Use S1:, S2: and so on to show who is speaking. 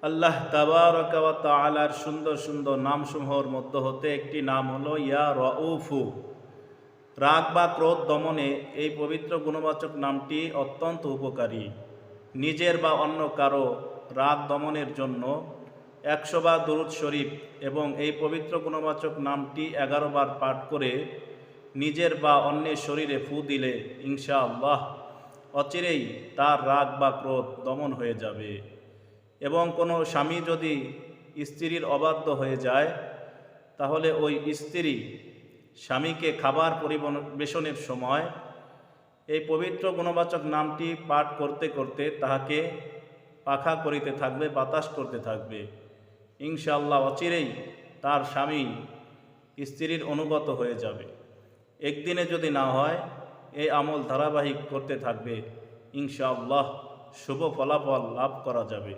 S1: আল্লাহ তাবারক ওয়া তাআলার সুন্দর সুন্দর নামসমূহের মধ্য হতে একটি নাম হলো ইয়া রাউফু। রাগ বা ক্রোধ দমনে এই পবিত্র গুণবাচক নামটি অত্যন্ত উপকারী। নিজের বা অন্য কারো রাগ দমনের জন্য 100 বার দুরূদ শরীফ এবং এই পবিত্র গুণবাচক নামটি 11 বার পাঠ করে নিজের বা অন্যের শরীরে ফু দিলে ইনশাআল্লাহ অচিরেই তার রাগ বা ক্রোধ দমন হয়ে যাবে। এবং কোনো স্বামী যদি স্ত্রীর অবাধ্য হয়ে যায়, তাহলে ওই স্ত্রী স্বামীকে খাবার পরিবেশনের সময় এই পবিত্র গুণবাচক নামটি পাঠ করতে করতে তাহাকে পাখা করিতে থাকবে, বাতাস করতে থাকবে। ইনশাআল্লাহ অচিরেই তার স্বামী স্ত্রীর অনুগত হয়ে যাবে। একদিনে যদি না হয়, এই আমল ধারাবাহিক করতে থাকবে, ইনশাআল্লাহ শুভ ফলাফল লাভ করা যাবে।